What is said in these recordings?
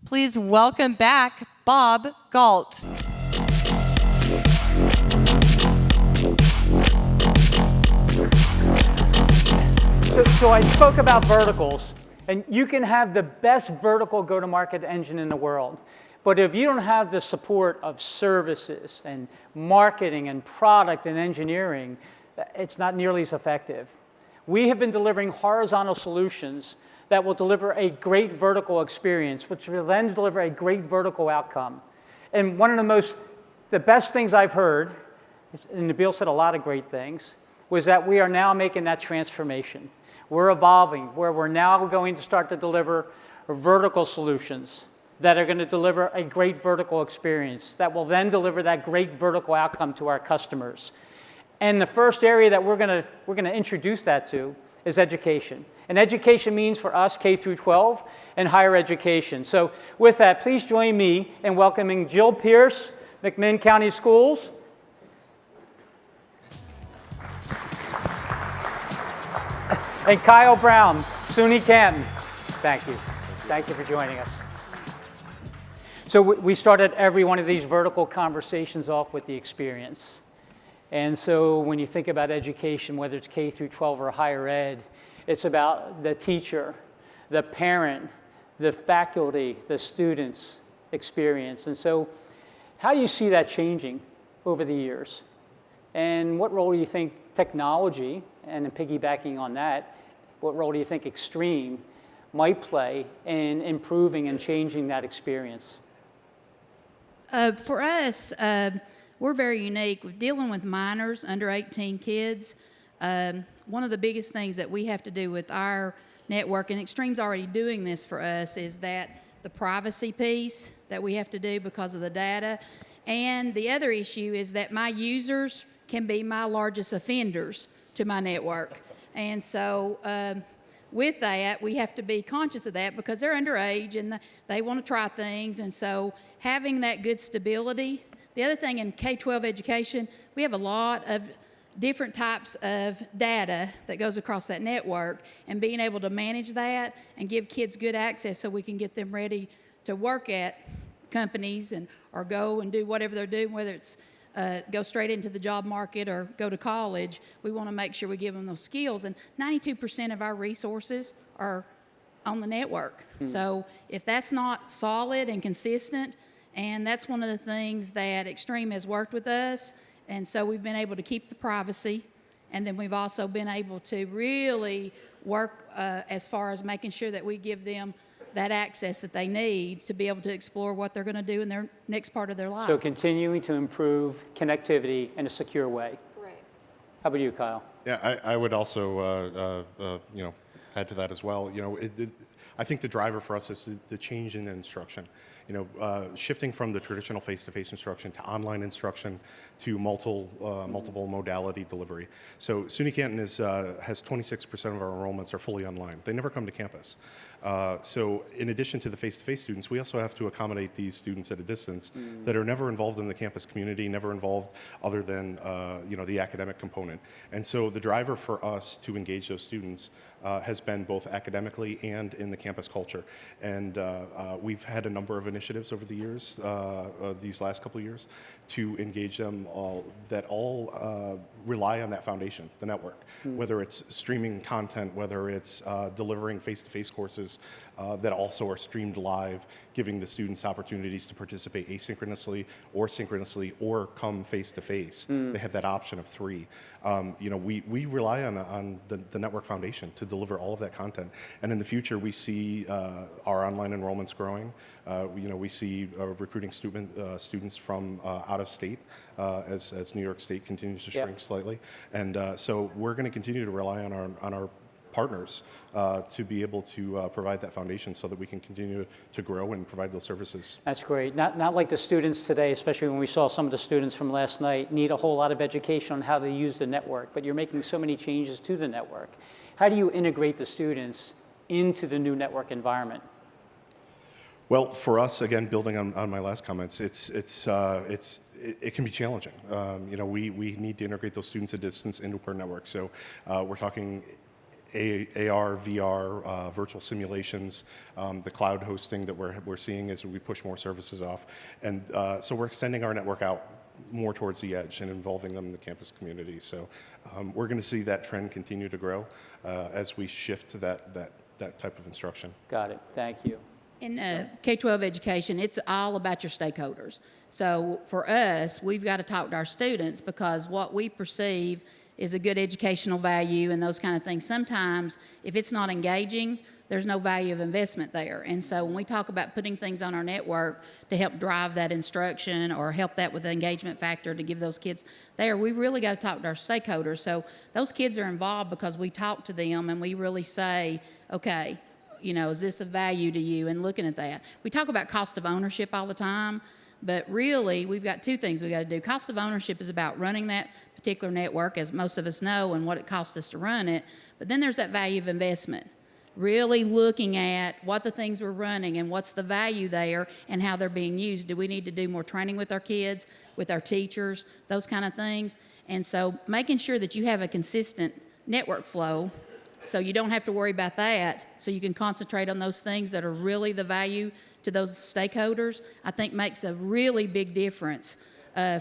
Please welcome back Bob Gault. So I spoke about verticals, and you can have the best vertical go-to-market engine in the world. But if you don't have the support of services and marketing and product and engineering, it's not nearly as effective. We have been delivering horizontal solutions that will deliver a great vertical experience, which will then deliver a great vertical outcome. And one of the best things I've heard, and Nabil said a lot of great things, was that we are now making that transformation. We're evolving, where we're now going to start to deliver vertical solutions that are going to deliver a great vertical experience that will then deliver that great vertical outcome to our customers. And the first area that we're going to introduce that to is education. And education means for us K through 12 and higher education. So with that, please join me in welcoming Jill Pierce, McMinn County Schools. And Kyle Brown, SUNY Canton. Thank you. Thank you for joining us. So we started every one of these vertical conversations off with the experience. And so when you think about education, whether it's K through 12 or higher ed, it's about the teacher, the parent, the faculty, the students' experience. And so how do you see that changing over the years? And what role do you think technology, and then piggybacking on that, what role do you think Extreme might play in improving and changing that experience? For us, we're very unique with dealing with minors, under 18 kids. One of the biggest things that we have to do with our network, and Extreme's already doing this for us, is that the privacy piece that we have to do because of the data. And the other issue is that my users can be my largest offenders to my network. And so with that, we have to be conscious of that because they're underage and they want to try things. And so having that good stability. The other thing in K-12 education, we have a lot of different types of data that goes across that network, and being able to manage that and give kids good access so we can get them ready to work at companies or go and do whatever they're doing, whether it's go straight into the job market or go to college. We want to make sure we give them those skills. And 92% of our resources are on the network. So if that's not solid and consistent, and that's one of the things that Extreme has worked with us, and so we've been able to keep the privacy, and then we've also been able to really work as far as making sure that we give them that access that they need to be able to explore what they're going to do in their next part of their lives. So continuing to improve connectivity in a secure way. Correct. How about you, Kyle? Yeah, I would also, add to that as well. I think the driver for us is the change in instruction. Shifting from the traditional face-to-face instruction to online instruction to multiple modality delivery. So SUNY Canton has 26% of our enrollments are fully online. They never come to campus. So in addition to the face-to-face students, we also have to accommodate these students at a distance that are never involved in the campus community, never involved other than the academic component. And so the driver for us to engage those students has been both academically and in the campus culture. And we've had a number of initiatives over the years, these last couple of years, to engage them that all rely on that foundation, the network, whether it's streaming content, whether it's delivering face-to-face courses that also are streamed live, giving the students opportunities to participate asynchronously or synchronously or come face-to-face. They have that option of 3. We rely on the network foundation to deliver all of that content. And in the future, we see our online enrollments growing. We see recruiting students from out of state as New York State continues to shrink slightly. And so we're going to continue to rely on our partners to be able to provide that foundation so that we can continue to grow and provide those services. That's great. Not like the students today, especially when we saw some of the students from last night, need a whole lot of education on how to use the network, but you're making so many changes to the network. How do you integrate the students into the new network environment? Well, for us, again, building on my last comments, it can be challenging. We need to integrate those students at distance into our network. So we're talking AR, VR, virtual simulations, the cloud hosting that we're seeing as we push more services off. And so we're extending our network out more towards the edge and involving them in the campus community. So we're going to see that trend continue to grow as we shift to that type of instruction. Got it. Thank you. In K-12 education, it's all about your stakeholders. So for us, we've got to talk to our students because what we perceive is a good educational value and those kind of things. Sometimes, if it's not engaging, there's no value of investment there. And so when we talk about putting things on our network to help drive that instruction or help that with the engagement factor to give those kids there, we really got to talk to our stakeholders. So those kids are involved because we talk to them and we really say, okay, you know, is this a value to you? And looking at that. We talk about cost of ownership all the time, but really we've got two things we got to do. Cost of ownership is about running that particular network, as most of us know, and what it costs us to run it. But then there's that value of investment. Really looking at what the things we're running and what's the value there and how they're being used. Do we need to do more training with our kids, with our teachers, those kind of things? And so making sure that you have a consistent network flow so you don't have to worry about that, so you can concentrate on those things that are really the value to those stakeholders, I think makes a really big difference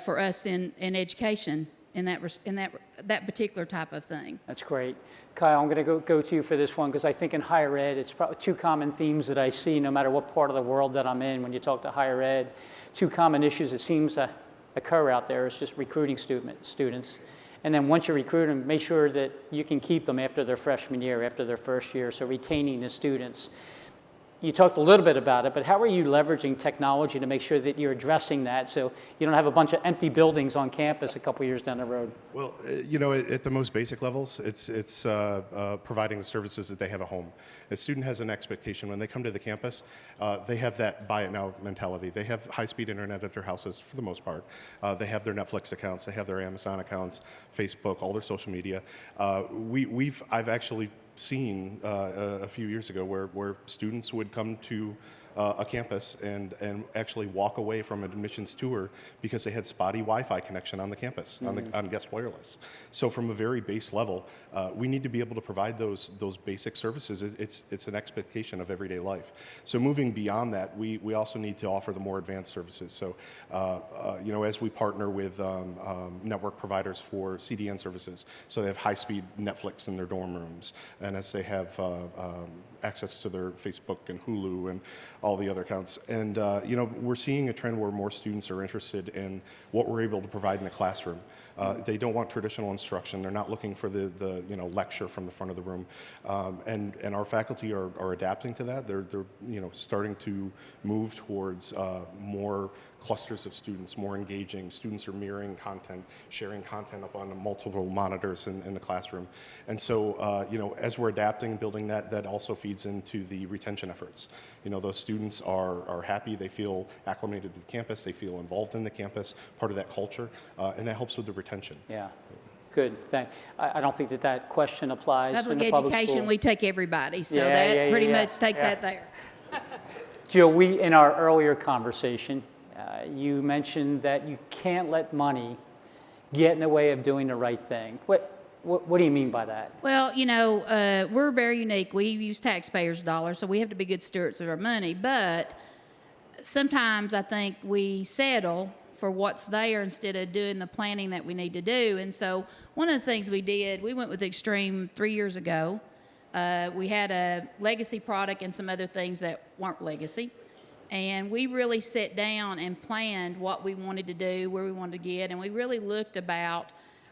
for us in education in that particular type of thing. That's great. Kyle, I'm going to go to you for this one because I think in higher ed, it's probably two common themes that I see no matter what part of the world that I'm in when you talk to higher ed. Two common issues that seems to occur out there is just recruiting students. And then once you recruit them, make sure that you can keep them after their freshman year, after their first year, so retaining the students. You talked a little bit about it, but how are you leveraging technology to make sure that you're addressing that so you don't have a bunch of empty buildings on campus a couple years down the road? Well, you know, at the most basic levels, it's providing the services that they have at home. A student has an expectation when they come to the campus, they have that buy it now mentality. They have high-speed internet at their houses for the most part. They have their Netflix accounts, they have their Amazon accounts, Facebook, all their social media. I've actually seen a few years ago where students would come to a campus and actually walk away from an admissions tour because they had spotty Wi-Fi connection on the campus, on guest wireless. So from a very base level, we need to be able to provide those basic services. It's an expectation of everyday life. So moving beyond that, we also need to offer the more advanced services. So you know, as we partner with network providers for CDN services, so they have high-speed Netflix in their dorm rooms, and as they have access to their Facebook and Hulu and all the other accounts. And you know, we're seeing a trend where more students are interested in what we're able to provide in the classroom. They don't want traditional instruction. They're not looking for the you know, lecture from the front of the room. And our faculty are adapting to that. They're you know, starting to move towards more clusters of students, more engaging. Students are mirroring content, sharing content up on multiple monitors in the classroom. And so, you know, as we're adapting and building that also feeds into the retention efforts. You know, those students are happy, they feel acclimated to the campus, they feel involved in the campus, part of that culture, and that helps with the retention. Yeah. Good. I don't think that question applies Public in the public education, school. we take everybody, so Yeah, that pretty yeah. much takes Yeah. that there. Jill, in our earlier conversation, you mentioned that you can't let money get in the way of doing the right thing. What do you mean by that? Well, you know, we're very unique. We use taxpayers' dollars, so we have to be good stewards of our money. But sometimes I think we settle for what's there instead of doing the planning that we need to do. And so one of the things we did, we went with Extreme 3 years ago. We had a legacy product and some other things that weren't legacy. And we really sat down and planned what we wanted to do, where we wanted to get, and we really looked about,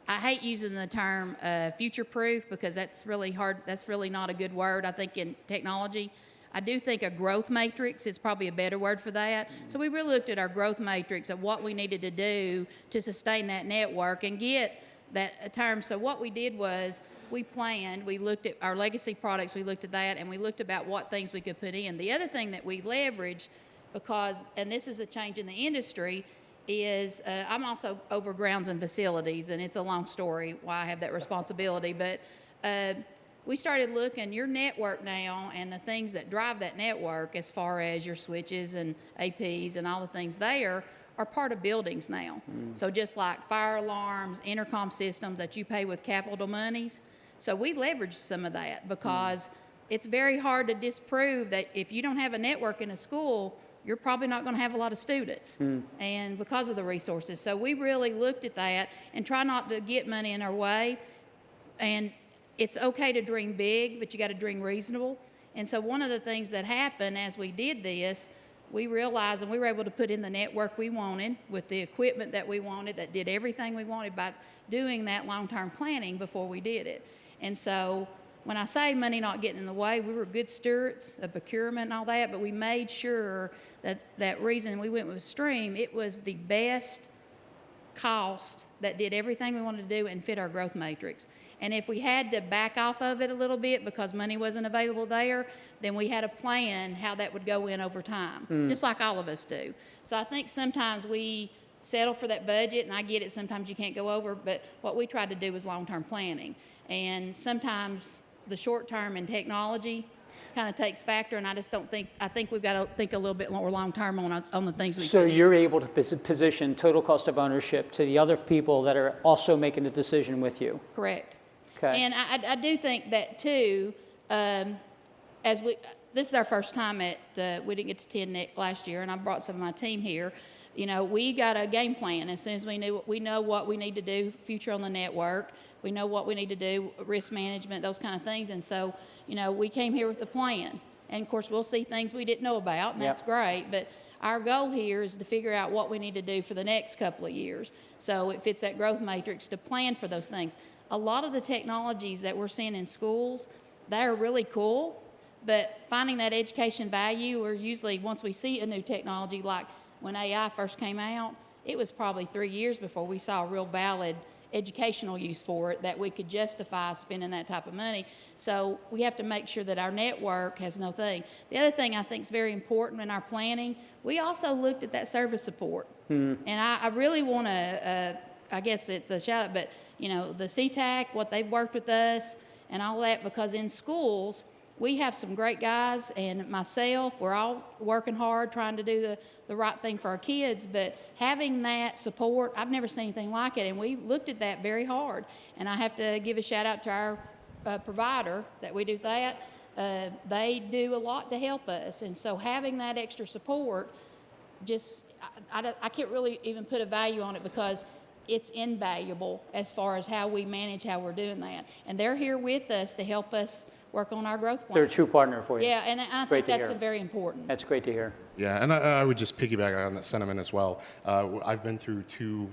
I hate using the term future-proof because that's really hard, that's really not a good word, I think, in technology. I do think a growth matrix is probably a better word for that. So we really looked at our growth matrix of what we needed to do to sustain that network and get that term. So what we did was we planned, we looked at our legacy products, we looked at that, and we looked about what things we could put in. The other thing that we leveraged, because, and this is a change in the industry, is I'm also over grounds and facilities, and it's a long story why I have that responsibility, but we started looking your network now and the things that drive that network as far as your switches and APs and all the things there are part of buildings now. So just like fire alarms, intercom systems that you pay with capital monies, So we leveraged some of that because it's very hard to disprove that if you don't have a network in a school, you're probably not going to have a lot of students, and because of the resources. So we really looked at that and try not to get money in our way. And it's okay to dream big, but you got to dream reasonable. And so one of the things that happened as we did this, we realized, and we were able to put in the network we wanted with the equipment that we wanted, that did everything we wanted by doing that long-term planning before we did it. And so when I say money not getting in the way, we were good stewards of procurement and all that, but we made sure that that reason we went with Stream, it was the best cost that did everything we wanted to do and fit our growth matrix. And if we had to back off of it a little bit because money wasn't available there, then we had a plan how that would go in over time, just like all of us do. So I think sometimes we settle for that budget, and I get it, sometimes you can't go over, but what we tried to do was long-term planning. And sometimes the short-term and technology kind of takes factor, and I just don't think, I think we've got to think a little bit more long-term on the things we So put in. you're able to position total cost of ownership to the other people that are also making the decision with you. Correct. Okay. And I do think that too, as this is our first time at, we didn't get to attend last year, and I brought some of my team here. You know, we got a game plan. As soon as we know what we need to do, future on the network, we know what we need to do, risk management, those kind of things. And so, you know, we came here with a plan. And of course, we'll see things we didn't know about, and that's great. But our goal here is to figure out what we need to do for the next couple of years. So it fits that growth matrix to plan for those things. A lot of the technologies that we're seeing in schools, they're really cool, but finding that education value, or usually once we see a new technology, like when AI first came out, it was probably 3 years before we saw a real valid educational use for it that we could justify spending that type of money. So we have to make sure that our network has no thing. The other thing I think is very important in our planning, we also looked at that service support. And I really want to, I guess it's a shout out, but you know, the CTAC, what they've worked with us and all that, because in schools, we have some great guys, and myself, we're all working hard trying to do the right thing for our kids, but having that support, I've never seen anything like it, and we looked at that very hard. And I have to give a shout out to our provider that we do that. They do a lot to help us, and so having that extra support, just, I can't really even put a value on it because it's invaluable as far as how we manage how we're doing that. And they're here with us to help us work on our growth plan. They're a true partner for you. Yeah, and I think that's very important. That's great to hear. Yeah, and I would just piggyback on that sentiment as well. I've been through 2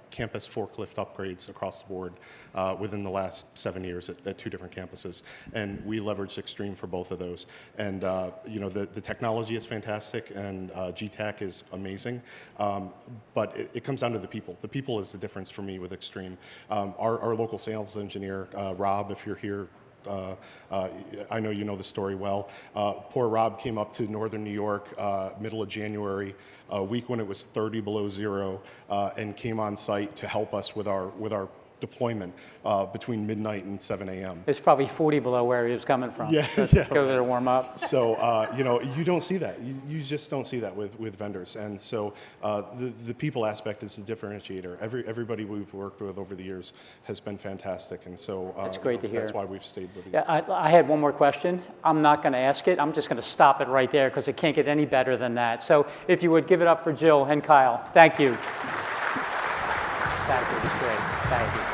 campus forklift upgrades across the board within the last 7 years at 2 different campuses, and we leveraged Extreme for both of those. And you know, the technology is fantastic, and GTAC is amazing, but it comes down to the people. The people is the difference for me with Extreme. Our local sales engineer, Rob, if you're here, I know you know the story well. Poor Rob came up to northern New York middle of January, a week when it was 30 below zero, and came on site to help us with our deployment between midnight and 7 a.m. It's probably 40 below where he was coming from. Yeah, Go there to warm up. So, you know, you don't see that. You just don't see that with vendors. And so the people aspect is a differentiator. Everybody we've worked with over the years has been fantastic. And so That's great to hear. That's why we've stayed with you. Yeah, I had one more question. I'm not going to ask it. I'm just going to stop it right there because it can't get any better than that. So if you would give it up for Jill and Kyle. Thank you. Thank you. It's great. Thank you.